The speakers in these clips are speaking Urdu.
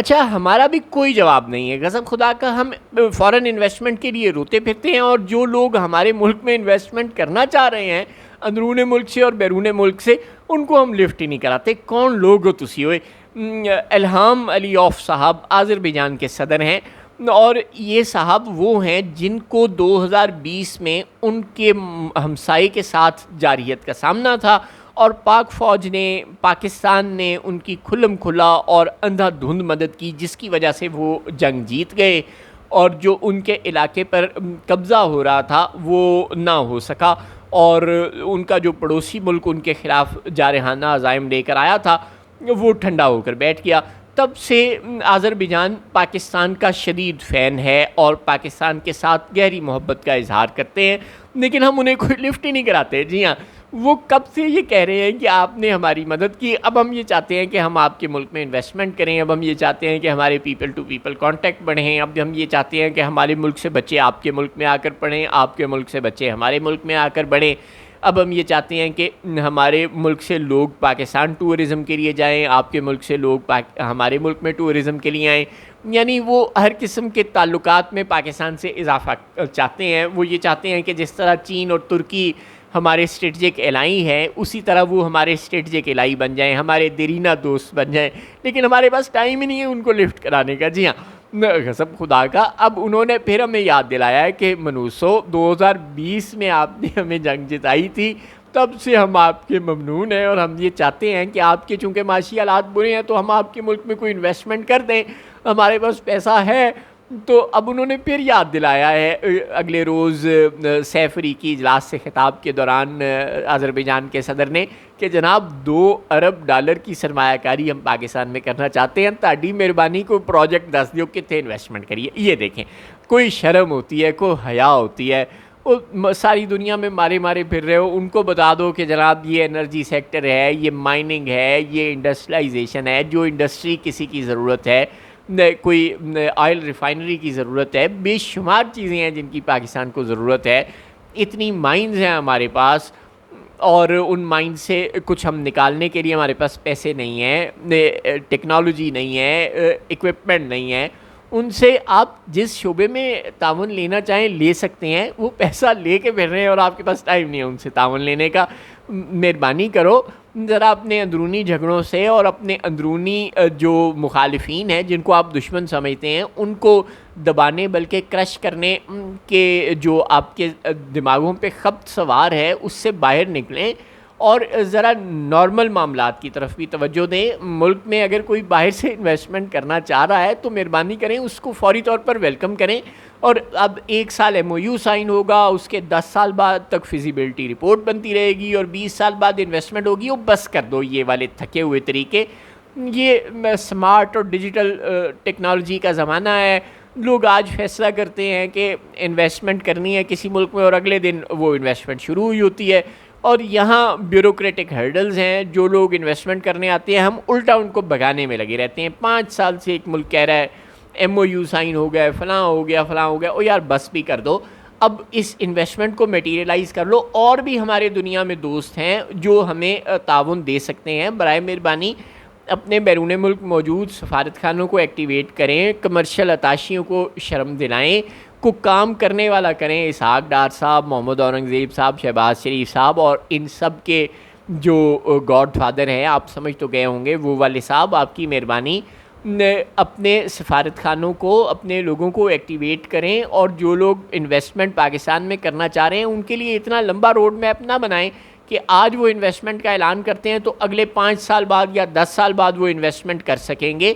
اچھا ہمارا بھی کوئی جواب نہیں ہے قسم خدا کا. ہم فورن انویسٹمنٹ کے لیے روتے پھرتے ہیں اور جو لوگ ہمارے ملک میں انویسٹمنٹ کرنا چاہ رہے ہیں اندرون ملک سے اور بیرون ملک سے, ان کو ہم لفٹ ہی نہیں کراتے. کون لوگ ہو تسی ہوئے؟ الہام علیوف صاحب آذربائیجان کے صدر ہیں, اور یہ صاحب وہ ہیں جن کو 2020 میں ان کے ہمسائے کے ساتھ جارحیت کا سامنا تھا, اور پاک فوج نے, پاکستان نے ان کی کھلم کھلا اور اندھا دھند مدد کی, جس کی وجہ سے وہ جنگ جیت گئے, اور جو ان کے علاقے پر قبضہ ہو رہا تھا وہ نہ ہو سکا, اور ان کا جو پڑوسی ملک ان کے خلاف جارحانہ عزائم لے کر آیا تھا وہ ٹھنڈا ہو کر بیٹھ گیا. تب سے آذربائیجان پاکستان کا شدید فین ہے اور پاکستان کے ساتھ گہری محبت کا اظہار کرتے ہیں, لیکن ہم انہیں کوئی لفٹ ہی نہیں کراتے. جی ہاں, وہ کب سے یہ کہہ رہے ہیں کہ آپ نے ہماری مدد کی, اب ہم یہ چاہتے ہیں کہ ہم آپ کے ملک میں انویسٹمنٹ کریں, اب ہم یہ چاہتے ہیں کہ ہمارے پیپل ٹو پیپل کانٹیکٹ بڑھیں, اب ہم یہ چاہتے ہیں کہ ہمارے ملک سے بچے آپ کے ملک میں آ کر پڑھیں, آپ کے ملک سے بچے ہمارے ملک میں آ کر بڑھیں, اب ہم یہ چاہتے ہیں کہ ہمارے ملک سے لوگ پاکستان ٹورزم کے لیے جائیں, آپ کے ملک سے لوگ ہمارے ملک میں ٹورزم کے لیے آئیں. یعنی وہ ہر قسم کے تعلقات میں پاکستان سے اضافہ چاہتے ہیں. وہ یہ چاہتے ہیں کہ جس طرح چین اور ترکی ہمارے اسٹریٹجک الائی ہیں, اسی طرح وہ ہمارے اسٹریٹجک الائی بن جائیں, ہمارے دیرینہ دوست بن جائیں, لیکن ہمارے پاس ٹائم ہی نہیں ہے ان کو لفٹ کرانے کا. جی ہاں, قسم خدا کا. اب انہوں نے پھر ہمیں یاد دلایا ہے کہ منوسو 2020 میں آپ نے ہمیں جنگ جتائی تھی, تب سے ہم آپ کے ممنون ہیں, اور ہم یہ چاہتے ہیں کہ آپ کے چونکہ معاشی حالات برے ہیں تو ہم آپ کے ملک میں کوئی انویسٹمنٹ کر دیں, ہمارے پاس پیسہ ہے. تو اب انہوں نے پھر یاد دلایا ہے اگلے روز سیفری کی اجلاس سے خطاب کے دوران آذربائیجان کے صدر نے کہ جناب $2 ارب کی سرمایہ کاری ہم پاکستان میں کرنا چاہتے ہیں, تاڑی مہربانی کو پروجیکٹ دس دیو کتنے انویسٹمنٹ کریے. یہ دیکھیں, کوئی شرم ہوتی ہے, کوئی حیا ہوتی ہے. ساری دنیا میں مارے پھر رہے ہو, ان کو بتا دو کہ جناب یہ انرجی سیکٹر ہے, یہ مائننگ ہے, یہ انڈسٹریلائزیشن ہے, جو انڈسٹری کسی کی ضرورت ہے, کوئی آئل ریفائنری کی ضرورت ہے, بے شمار چیزیں ہیں جن کی پاکستان کو ضرورت ہے. اتنی مائنز ہیں ہمارے پاس, اور ان مائنز سے کچھ ہم نکالنے کے لیے ہمارے پاس پیسے نہیں ہیں, ٹیکنالوجی نہیں ہے, ایکوپمنٹ نہیں ہے. ان سے آپ جس شعبے میں تعاون لینا چاہیں لے سکتے ہیں, وہ پیسہ لے کے پھر رہے ہیں اور آپ کے پاس ٹائم نہیں ہے ان سے تعاون لینے کا. مہربانی کرو ذرا اپنے اندرونی جھگڑوں سے اور اپنے اندرونی جو مخالفین ہیں جن کو آپ دشمن سمجھتے ہیں ان کو دبانے بلکہ کرش کرنے کے جو آپ کے دماغوں پہ خبط سوار ہے اس سے باہر نکلیں, اور ذرا نارمل معاملات کی طرف بھی توجہ دیں. ملک میں اگر کوئی باہر سے انویسٹمنٹ کرنا چاہ رہا ہے تو مہربانی کریں اس کو فوری طور پر ویلکم کریں. اور اب 1 سال MOU سائن ہوگا, اس کے 10 سال بعد تک فیزیبلٹی رپورٹ بنتی رہے گی, اور 20 سال بعد انویسٹمنٹ ہوگی. وہ بس کر دو یہ والے تھکے ہوئے طریقے. یہ سمارٹ اور ڈیجیٹل ٹیکنالوجی کا زمانہ ہے. لوگ آج فیصلہ کرتے ہیں کہ انویسٹمنٹ کرنی ہے کسی ملک میں, اور اگلے دن وہ انویسٹمنٹ شروع ہوئی ہوتی ہے. اور یہاں بیوروکریٹک ہرڈلز ہیں, جو لوگ انویسٹمنٹ کرنے آتے ہیں ہم الٹا ان کو بھگانے میں لگے رہتے ہیں. 5 سال سے ایک ملک کہہ رہا ہے MOU سائن ہو گیا, فلاں ہو گیا, فلاں ہو گیا. او یار بس بھی کر دو, اب اس انویسٹمنٹ کو میٹیریلائز کر لو. اور بھی ہمارے دنیا میں دوست ہیں جو ہمیں تعاون دے سکتے ہیں. برائے مہربانی اپنے بیرون ملک موجود سفارت خانوں کو ایکٹیویٹ کریں, کمرشل اتاشیوں کو شرم دلائیں, کو کام کرنے والا کریں. اسحاق ڈار صاحب, محمد اورنگزیب صاحب, شہباز شریف صاحب, اور ان سب کے جو گاڈ فادر ہیں آپ سمجھ تو گئے ہوں گے, وہ والے صاحب, آپ کی مہربانی اپنے سفارت خانوں کو, اپنے لوگوں کو ایکٹیویٹ کریں. اور جو لوگ انویسٹمنٹ پاکستان میں کرنا چاہ رہے ہیں ان کے لیے اتنا لمبا روڈ میپ نہ بنائیں کہ آج وہ انویسٹمنٹ کا اعلان کرتے ہیں تو اگلے 5 سال بعد یا 10 سال بعد وہ انویسٹمنٹ کر سکیں گے.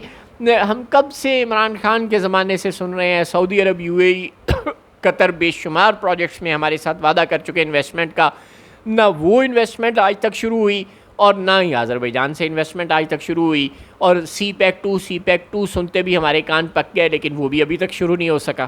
ہم کب سے عمران خان کے زمانے سے سن رہے ہیں, سعودی عرب, UAE, قطر بے شمار پروجیکٹس میں ہمارے ساتھ وعدہ کر چکے انویسٹمنٹ کا. نہ وہ انویسٹمنٹ آج تک شروع ہوئی, اور نہ ہی آذربائیجان سے انویسٹمنٹ آج تک شروع ہوئی. اور سی پیک 2 سنتے بھی ہمارے کان پک گئے, لیکن وہ بھی ابھی تک شروع نہیں ہو سکا.